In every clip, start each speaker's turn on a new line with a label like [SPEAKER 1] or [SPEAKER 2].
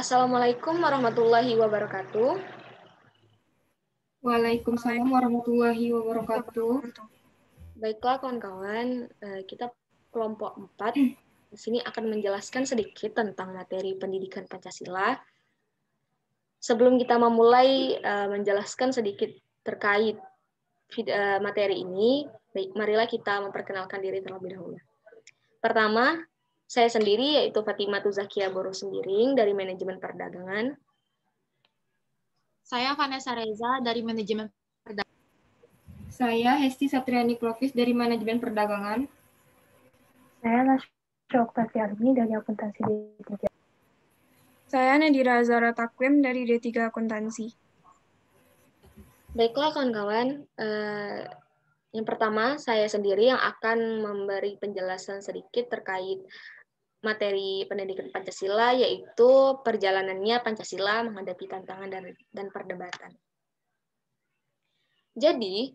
[SPEAKER 1] Assalamualaikum warahmatullahi wabarakatuh.
[SPEAKER 2] Waalaikumsalam warahmatullahi wabarakatuh.
[SPEAKER 1] Baiklah kawan-kawan, kita kelompok 4 di sini akan menjelaskan sedikit tentang materi pendidikan Pancasila. Sebelum kita memulai menjelaskan sedikit terkait materi ini, marilah kita memperkenalkan diri terlebih dahulu. Pertama, saya sendiri yaitu Fatimah Tuzakia Boro Sembiring dari Manajemen Perdagangan.
[SPEAKER 3] Saya Vanessa Reza dari Manajemen Perdagangan.
[SPEAKER 2] Saya Hesti Satriani Provis dari Manajemen Perdagangan.
[SPEAKER 4] Saya Nasya Oktasiarni dari Akuntansi D3.
[SPEAKER 5] Saya Nadira Azara Takwim dari D3 Akuntansi.
[SPEAKER 1] Baiklah kawan-kawan, yang pertama saya sendiri yang akan memberi penjelasan sedikit terkait materi pendidikan Pancasila, yaitu perjalanannya Pancasila menghadapi tantangan dan perdebatan. Jadi,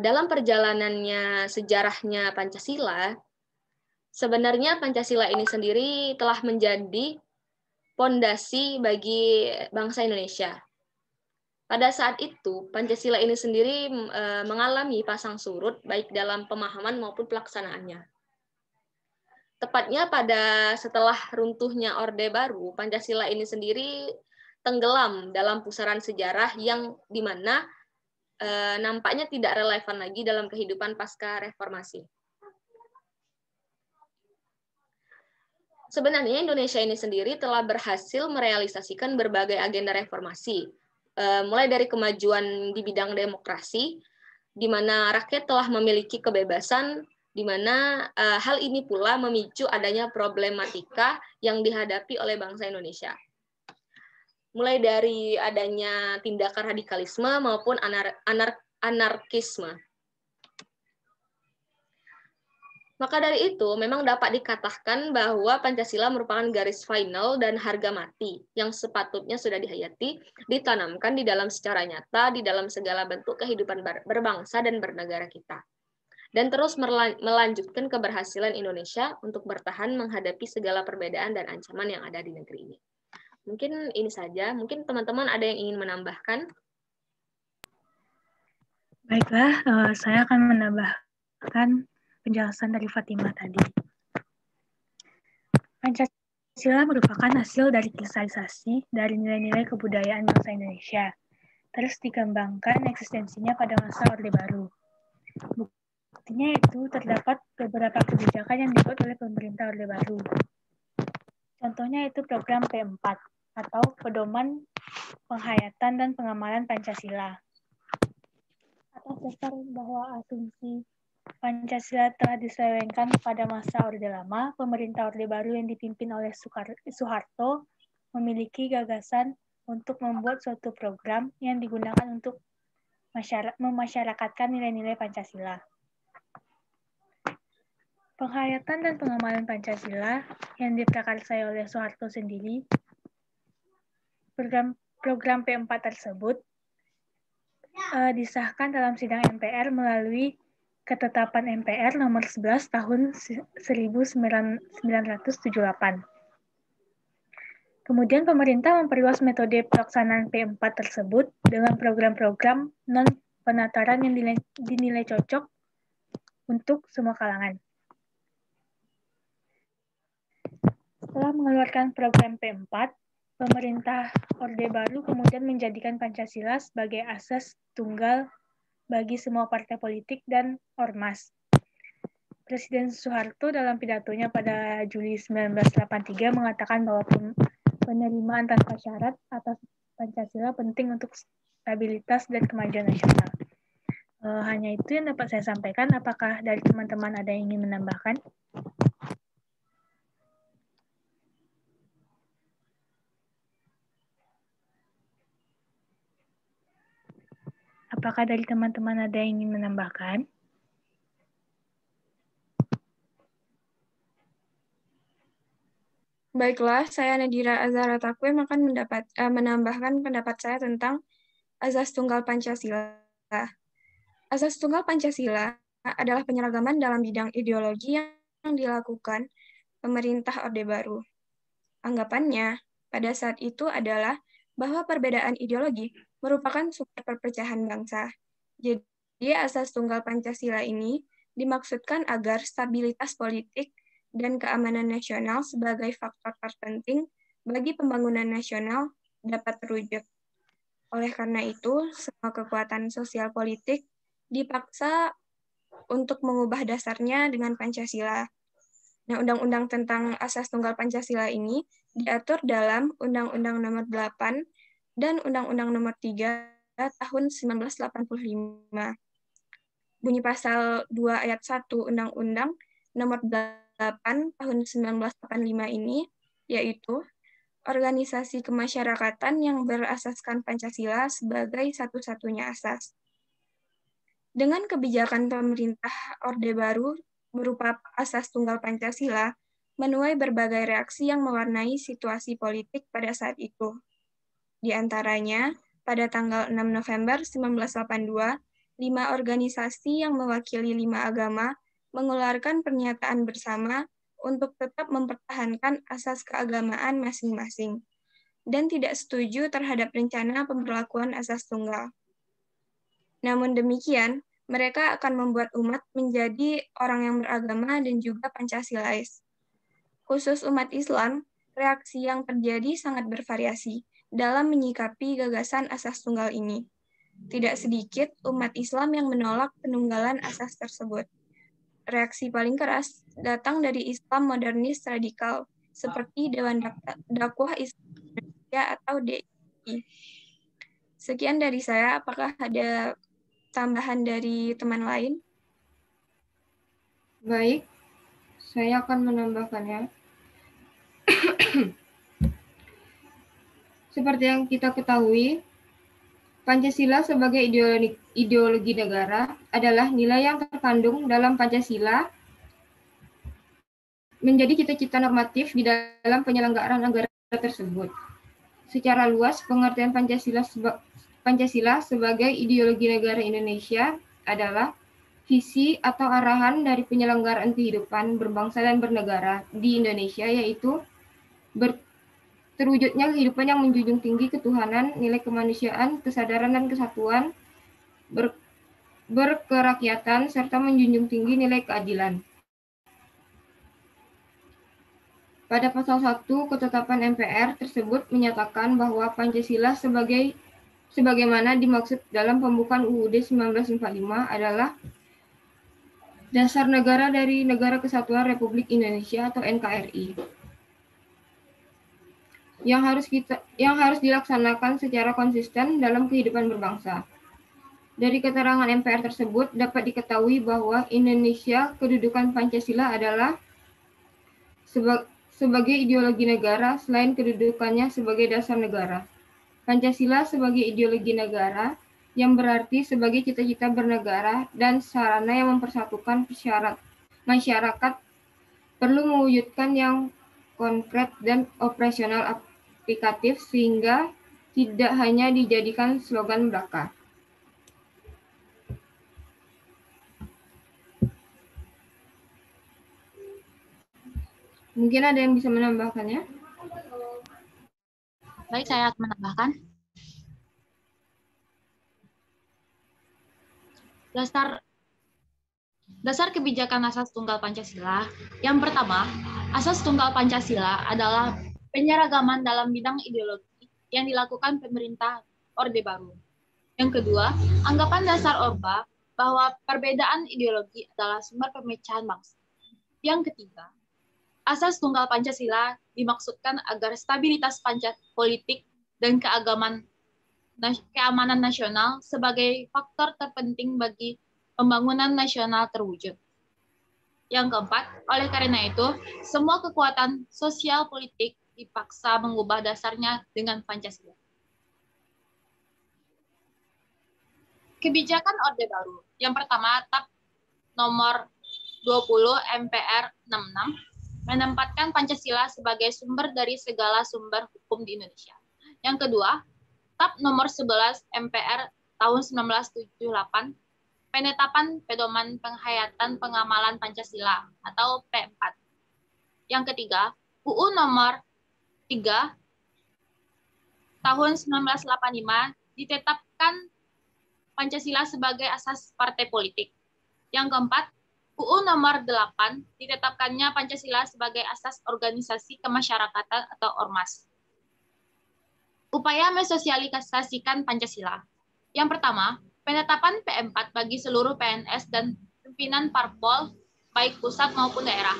[SPEAKER 1] dalam perjalanannya sejarahnya Pancasila, sebenarnya Pancasila ini sendiri telah menjadi fondasi bagi bangsa Indonesia. Pada saat itu, Pancasila ini sendiri mengalami pasang surut baik dalam pemahaman maupun pelaksanaannya. Tepatnya pada setelah runtuhnya Orde Baru, Pancasila ini sendiri tenggelam dalam pusaran sejarah yang dimana nampaknya tidak relevan lagi dalam kehidupan pasca reformasi. Sebenarnya Indonesia ini sendiri telah berhasil merealisasikan berbagai agenda reformasi, mulai dari kemajuan di bidang demokrasi, di mana rakyat telah memiliki kebebasan, di mana hal ini pula memicu adanya problematika yang dihadapi oleh bangsa Indonesia. Mulai dari adanya tindakan radikalisme maupun anarkisme. Maka dari itu, memang dapat dikatakan bahwa Pancasila merupakan garis final dan harga mati yang sepatutnya sudah dihayati, ditanamkan di dalam secara nyata, di dalam segala bentuk kehidupan berbangsa dan bernegara kita. Dan terus melanjutkan keberhasilan Indonesia untuk bertahan menghadapi segala perbedaan dan ancaman yang ada di negeri ini. Mungkin ini saja, mungkin teman-teman ada yang ingin menambahkan?
[SPEAKER 4] Baiklah, saya akan menambahkan penjelasan dari Fatimah tadi. Pancasila merupakan hasil dari kristalisasi dari nilai-nilai kebudayaan bangsa Indonesia, terus dikembangkan eksistensinya pada masa Orde Baru. Buktinya itu terdapat beberapa kebijakan yang dibuat oleh pemerintah Orde Baru. Contohnya itu program P4 atau Pedoman Penghayatan dan Pengamalan Pancasila. Atas dasar bahwa asumsi Pancasila telah diselewengkan pada masa Orde Lama, pemerintah Orde Baru yang dipimpin oleh Soeharto memiliki gagasan untuk membuat suatu program yang digunakan untuk memasyarakatkan nilai-nilai Pancasila. Penghayatan dan pengamalan Pancasila yang diprakarsai oleh Soeharto sendiri, program P4 tersebut disahkan dalam sidang MPR melalui Ketetapan MPR nomor 11 tahun 1978. Kemudian pemerintah memperluas metode pelaksanaan P4 tersebut dengan program-program non-penataran yang dinilai cocok untuk semua kalangan. Setelah mengeluarkan program P4, pemerintah Orde Baru kemudian menjadikan Pancasila sebagai asas tunggal bagi semua partai politik dan ormas. Presiden Soeharto dalam pidatonya pada Juli 1983 mengatakan bahwa penerimaan tanpa syarat atas Pancasila penting untuk stabilitas dan kemajuan nasional. Hanya itu yang dapat saya sampaikan. Apakah dari teman-teman ada yang ingin menambahkan? Apakah dari teman-teman ada yang ingin menambahkan?
[SPEAKER 5] Baiklah, saya Nadira Azara Takwim akan menambahkan pendapat saya tentang Azas Tunggal Pancasila. Azas Tunggal Pancasila adalah penyeragaman dalam bidang ideologi yang dilakukan pemerintah Orde Baru. Anggapannya, pada saat itu adalah bahwa perbedaan ideologi merupakan sumber perpecahan bangsa. Jadi asas tunggal Pancasila ini dimaksudkan agar stabilitas politik dan keamanan nasional sebagai faktor terpenting bagi pembangunan nasional dapat terwujud. Oleh karena itu, semua kekuatan sosial politik dipaksa untuk mengubah dasarnya dengan Pancasila. Nah, Undang-Undang tentang Asas Tunggal Pancasila ini diatur dalam Undang-Undang Nomor 8 dan Undang-Undang Nomor 3 tahun 1985. Bunyi pasal 2 ayat 1 Undang-Undang Nomor 8 tahun 1985 ini, yaitu organisasi kemasyarakatan yang berasaskan Pancasila sebagai satu-satunya asas. Dengan kebijakan pemerintah Orde Baru berupa asas tunggal Pancasila, menuai berbagai reaksi yang mewarnai situasi politik pada saat itu. Di antaranya, pada tanggal 6 November 1982, 5 organisasi yang mewakili 5 agama mengeluarkan pernyataan bersama untuk tetap mempertahankan asas keagamaan masing-masing dan tidak setuju terhadap rencana pemberlakuan asas tunggal. Namun demikian, mereka akan membuat umat menjadi orang yang beragama dan juga Pancasilais. Khusus umat Islam, reaksi yang terjadi sangat bervariasi dalam menyikapi gagasan asas tunggal ini. Tidak sedikit umat Islam yang menolak penunggalan asas tersebut. Reaksi paling keras datang dari Islam modernis radikal, seperti Dewan Dakwah Islam Indonesia atau DII. Sekian dari saya, apakah ada tambahan dari teman lain?
[SPEAKER 2] Baik, saya akan menambahkannya. Seperti yang kita ketahui, Pancasila sebagai ideologi negara adalah nilai yang terkandung dalam Pancasila menjadi cita-cita normatif di dalam penyelenggaraan negara tersebut. Secara luas, pengertian Pancasila sebagai ideologi negara Indonesia adalah visi atau arahan dari penyelenggaraan kehidupan berbangsa dan bernegara di Indonesia, yaitu terwujudnya kehidupan yang menjunjung tinggi ketuhanan, nilai kemanusiaan, kesadaran dan kesatuan, berkerakyatan, serta menjunjung tinggi nilai keadilan. Pada pasal 1 ketetapan MPR tersebut menyatakan bahwa Pancasila sebagaimana dimaksud dalam pembukaan UUD 1945 adalah dasar negara dari Negara Kesatuan Republik Indonesia atau NKRI. Yang harus dilaksanakan secara konsisten dalam kehidupan berbangsa. Dari keterangan MPR tersebut dapat diketahui bahwa Indonesia kedudukan Pancasila adalah sebagai ideologi negara selain kedudukannya sebagai dasar negara. Pancasila sebagai ideologi negara yang berarti sebagai cita-cita bernegara dan sarana yang mempersatukan masyarakat perlu mewujudkan yang konkret dan operasional aplikatif sehingga tidak hanya dijadikan slogan belaka. Mungkin ada yang bisa menambahkannya?
[SPEAKER 3] Baik, saya akan menambahkan. Dasar kebijakan asas tunggal Pancasila. Yang pertama, asas tunggal Pancasila adalah penyeragaman dalam bidang ideologi yang dilakukan pemerintah Orde Baru. Yang kedua, anggapan dasar Orba bahwa perbedaan ideologi adalah sumber pemecahan bangsa. Yang ketiga, asas tunggal Pancasila dimaksudkan agar stabilitas politik dan keamanan nasional sebagai faktor terpenting bagi pembangunan nasional terwujud. Yang keempat, oleh karena itu, semua kekuatan sosial politik dipaksa mengubah dasarnya dengan Pancasila. Kebijakan Orde Baru. Yang pertama, TAP nomor 20 MPR 66 menempatkan Pancasila sebagai sumber dari segala sumber hukum di Indonesia. Yang kedua, TAP nomor 11 MPR tahun 1978 penetapan pedoman penghayatan pengamalan Pancasila atau P4. Yang ketiga, UU nomor 3 tahun 1985 ditetapkan Pancasila sebagai asas partai politik. Yang keempat, UU nomor 8 ditetapkannya Pancasila sebagai asas organisasi kemasyarakatan atau ormas. Upaya mensosialisasikan Pancasila. Yang pertama, penetapan P4 bagi seluruh PNS dan pimpinan parpol, baik pusat maupun daerah.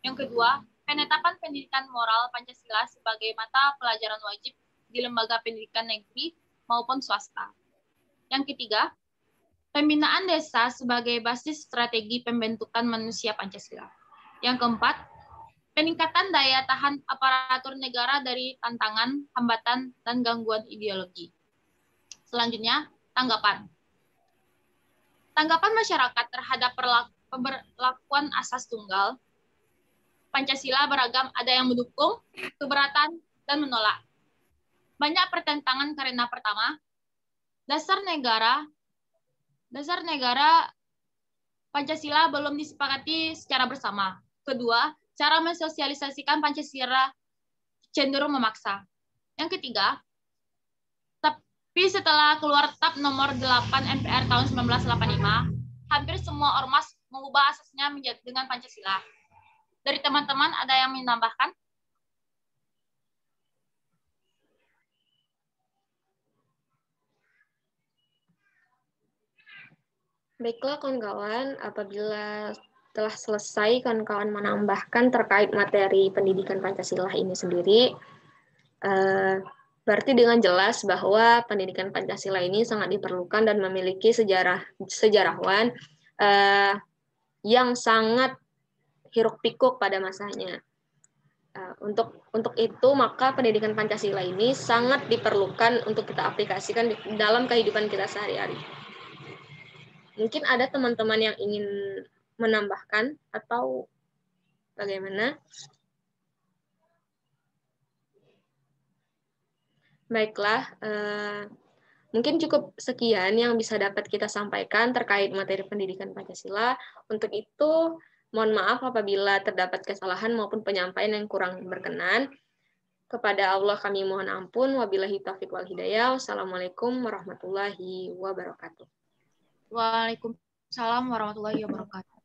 [SPEAKER 3] Yang kedua, penetapan pendidikan moral Pancasila sebagai mata pelajaran wajib di lembaga pendidikan negeri maupun swasta. Yang ketiga, pembinaan desa sebagai basis strategi pembentukan manusia Pancasila. Yang keempat, peningkatan daya tahan aparatur negara dari tantangan, hambatan, dan gangguan ideologi. Selanjutnya, tanggapan. Tanggapan masyarakat terhadap pemberlakuan asas tunggal Pancasila beragam, ada yang mendukung, keberatan, dan menolak. Banyak pertentangan karena pertama, dasar negara Pancasila belum disepakati secara bersama. Kedua, cara mensosialisasikan Pancasila cenderung memaksa. Yang ketiga, tapi setelah keluar TAP nomor 8 MPR tahun 1985, hampir semua ormas mengubah asasnya menjadi dengan Pancasila. Dari teman-teman ada yang menambahkan?
[SPEAKER 1] Baiklah kawan-kawan, apabila telah selesai kawan-kawan menambahkan terkait materi pendidikan Pancasila ini sendiri, berarti dengan jelas bahwa pendidikan Pancasila ini sangat diperlukan dan memiliki sejarawan yang sangat hiruk-pikuk pada masanya. Untuk itu maka pendidikan Pancasila ini sangat diperlukan untuk kita aplikasikan dalam kehidupan kita sehari-hari. Mungkin ada teman-teman yang ingin menambahkan atau bagaimana? Baiklah, mungkin cukup sekian yang bisa dapat kita sampaikan terkait materi pendidikan Pancasila. Untuk itu, mohon maaf apabila terdapat kesalahan maupun penyampaian yang kurang berkenan. Kepada Allah kami mohon ampun. Wabillahi taufiq wal hidayah. Wassalamualaikum warahmatullahi wabarakatuh.
[SPEAKER 3] Waalaikumsalam warahmatullahi wabarakatuh.